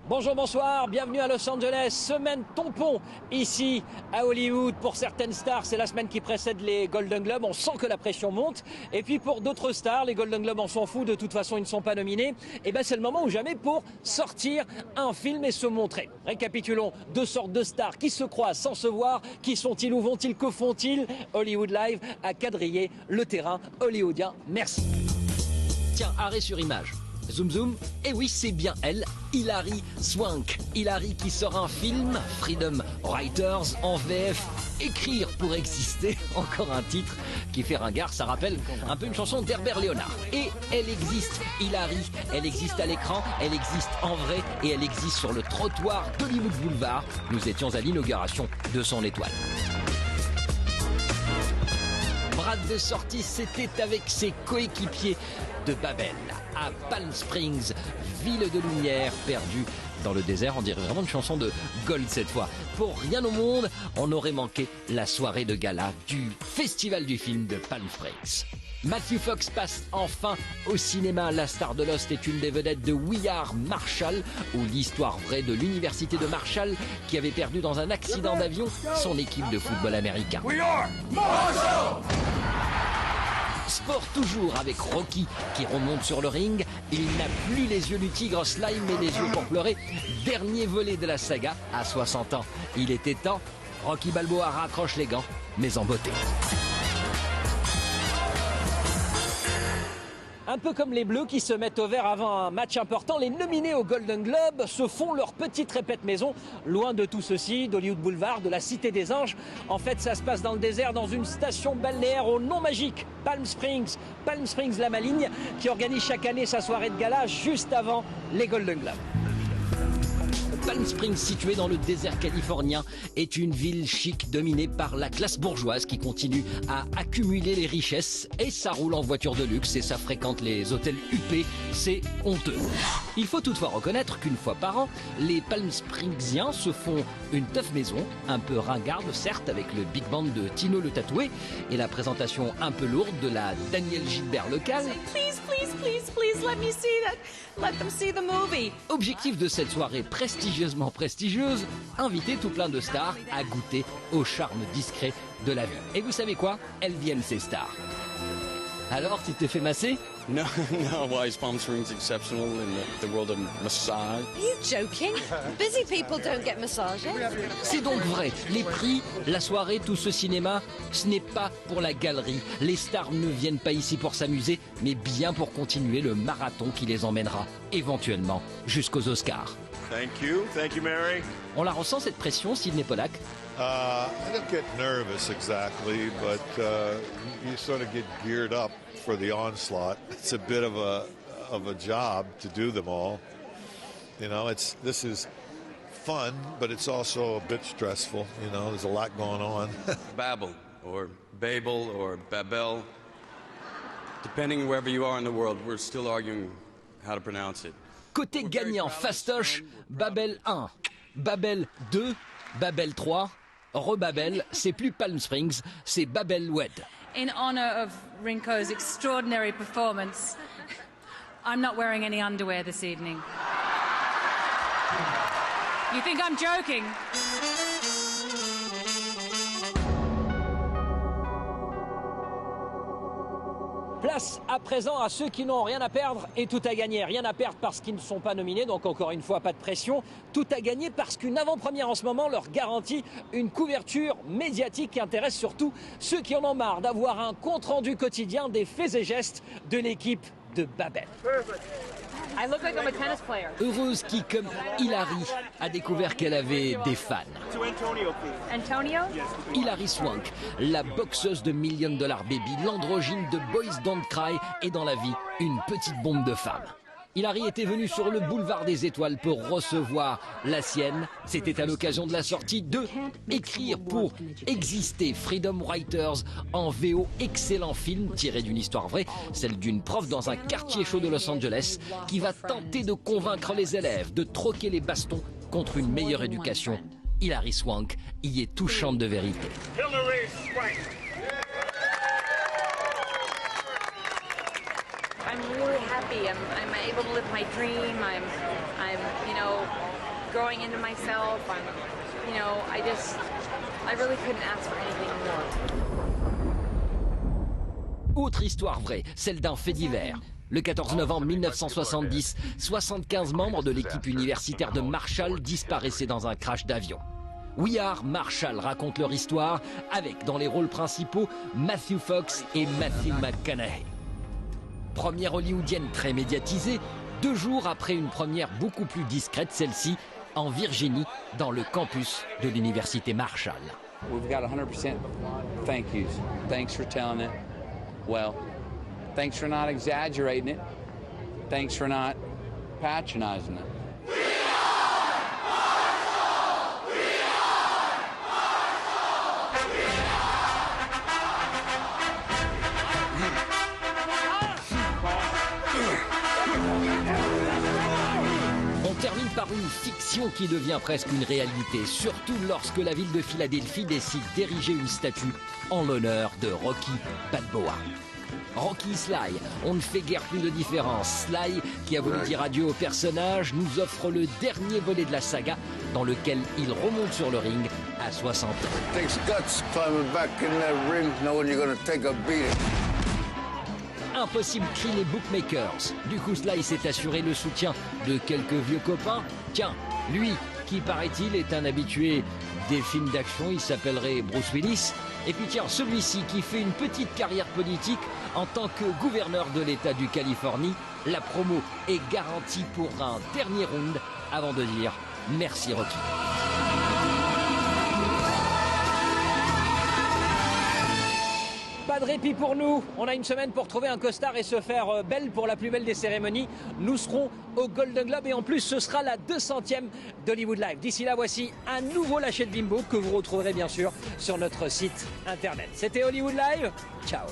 Bonjour, bonsoir, bienvenue à Los Angeles, semaine tampon ici à Hollywood. Pour certaines stars, c'est la semaine qui précède les Golden Globes, on sent que la pression monte. Et puis pour d'autres stars, les Golden Globes, on s'en fout, de toute façon ils ne sont pas nominés. Et ben c'est le moment ou jamais pour sortir un film et se montrer. Récapitulons, deux sortes de stars qui se croisent sans se voir. Qui sont-ils, où vont-ils, que font-ils? Hollywood Live a quadrillé le terrain hollywoodien, merci. Tiens, arrêt sur image. Zoom zoom, et oui c'est bien elle, Hilary Swank. Hilary qui sort un film, Freedom Writers en VF, écrire pour exister, encore un titre qui fait ringard, ça rappelle un peu une chanson d'Herbert Léonard. Et elle existe, Hilary, elle existe à l'écran, elle existe en vrai et elle existe sur le trottoir d'Hollywood Boulevard. Nous étions à l'inauguration de son étoile. Brad de sortie, c'était avec ses coéquipiers de Babel à Palm Springs, ville de lumière perdue dans le désert. On dirait vraiment une chanson de Gold cette fois. Pour rien au monde, on aurait manqué la soirée de gala du Festival du film de Palm Springs. Matthew Fox passe enfin au cinéma. La star de Lost est une des vedettes de We Are Marshall, ou l'histoire vraie de l'université de Marshall qui avait perdu dans un accident d'avion son équipe de football américain. We Are Marshall! Sport toujours avec Rocky qui remonte sur le ring. Il n'a plus les yeux du tigre Slime mais les yeux pour pleurer. Dernier volet de la saga à 60 ans. Il était temps. Rocky Balboa raccroche les gants, mais en beauté. Un peu comme les Bleus qui se mettent au vert avant un match important, les nominés au Golden Globe se font leur petite répète maison, loin de tout ceci, d'Hollywood Boulevard, de la Cité des Anges. En fait, ça se passe dans le désert, dans une station balnéaire au nom magique, Palm Springs la Maligne, qui organise chaque année sa soirée de gala juste avant les Golden Globes. Palm Springs, située dans le désert californien, est une ville chic dominée par la classe bourgeoise qui continue à accumuler les richesses. Et ça roule en voiture de luxe et ça fréquente les hôtels huppés. C'est honteux. Il faut toutefois reconnaître qu'une fois par an, les Palm Springsiens se font une teuf maison, un peu ringarde certes, avec le big band de Tino le Tatoué et la présentation un peu lourde de la Danielle Gilbert locale. Please, let me see that. Let them see the movie. Objectif de cette soirée prestigieusement prestigieuse, inviter tout plein de stars à goûter au charme discret de la vie. Et vous savez quoi? Elles viennent ces stars. Alors, tu t'es fait masser? No, why is Palm Springs exceptional in the world of massage? Are you joking? Busy people don't get massages. C'est donc vrai, les prix, la soirée, tout ce cinéma, ce n'est pas pour la galerie. Les stars ne viennent pas ici pour s'amuser, mais bien pour continuer le marathon qui les emmènera, éventuellement, jusqu'aux Oscars. Thank you, Mary. On la ressent cette pression, Sidney Pollack? I don't get nervous exactly, but you sort of get geared up for the onslaught. It's a bit of a job to do them all. You know, this is fun, but it's also a bit stressful. You know, there's a lot going on. Babel, or Babel, or Babel. Depending wherever you are in the world, we're still arguing how to pronounce it. Côté gagnant, fastoche, Babel 1, Babel 2, Babel 3, Rebabel, c'est plus Palm Springs, c'est Babel Wed. In honor of Rinko's extraordinary performance, I'm not wearing any underwear this evening. You think I'm joking? Place à présent à ceux qui n'ont rien à perdre et tout à gagner. Rien à perdre parce qu'ils ne sont pas nominés, donc encore une fois, pas de pression. Tout à gagner parce qu'une avant-première en ce moment leur garantit une couverture médiatique qui intéresse surtout ceux qui en ont marre d'avoir un compte-rendu quotidien des faits et gestes de l'équipe de Babel. I look like I'm a tennis player. Heureuse qui, comme Hilary, a découvert qu'elle avait des fans. Antonio? Hilary Swank, la boxeuse de $1 Million Baby, l'androgyne de Boys Don't Cry, est dans la vie une petite bombe de femme. Hilary était venue sur le boulevard des étoiles pour recevoir la sienne. C'était à l'occasion de la sortie de Écrire pour exister, Freedom Writers en VO, excellent film tiré d'une histoire vraie, celle d'une prof dans un quartier chaud de Los Angeles qui va tenter de convaincre les élèves de troquer les bastons contre une meilleure éducation. Hilary Swank y est touchante de vérité. I'm really happy. I'm able to live my dream. I'm growing into myself. I really couldn't ask for anything more. Autre histoire vraie, celle d'un fait divers. Le 14 novembre 1970, 75 membres de l'équipe universitaire de Marshall disparaissaient dans un crash d'avion. We Are Marshall raconte leur histoire avec, dans les rôles principaux, Matthew Fox et Matthew McConaughey. Première hollywoodienne très médiatisée, 2 jours après une première beaucoup plus discrète, celle-ci, en Virginie, dans le campus de l'université Marshall. We've got 100% thank yous. Thanks for telling it well. Thanks for not exaggerating it. Thanks for not patronizing it. On termine par une fiction qui devient presque une réalité, surtout lorsque la ville de Philadelphie décide d'ériger une statue en l'honneur de Rocky Balboa. Rocky Sly, on ne fait guère plus de différence. Sly, qui a voulu dire adieu au personnage, nous offre le dernier volet de la saga dans lequel il remonte sur le ring à 60 ans. Impossible crient les bookmakers. Du coup, Sly s'est assuré le soutien de quelques vieux copains. Tiens, lui, qui paraît-il est un habitué des films d'action, il s'appellerait Bruce Willis. Et puis tiens, celui-ci qui fait une petite carrière politique en tant que gouverneur de l'État du Californie, la promo est garantie pour un dernier round avant de dire merci Rocky. Pas de répit pour nous. On a une semaine pour trouver un costard et se faire belle pour la plus belle des cérémonies. Nous serons au Golden Globe et en plus ce sera la 200e d'Hollywood Live. D'ici là, voici un nouveau lâcher de bimbo que vous retrouverez bien sûr sur notre site internet. C'était Hollywood Live. Ciao.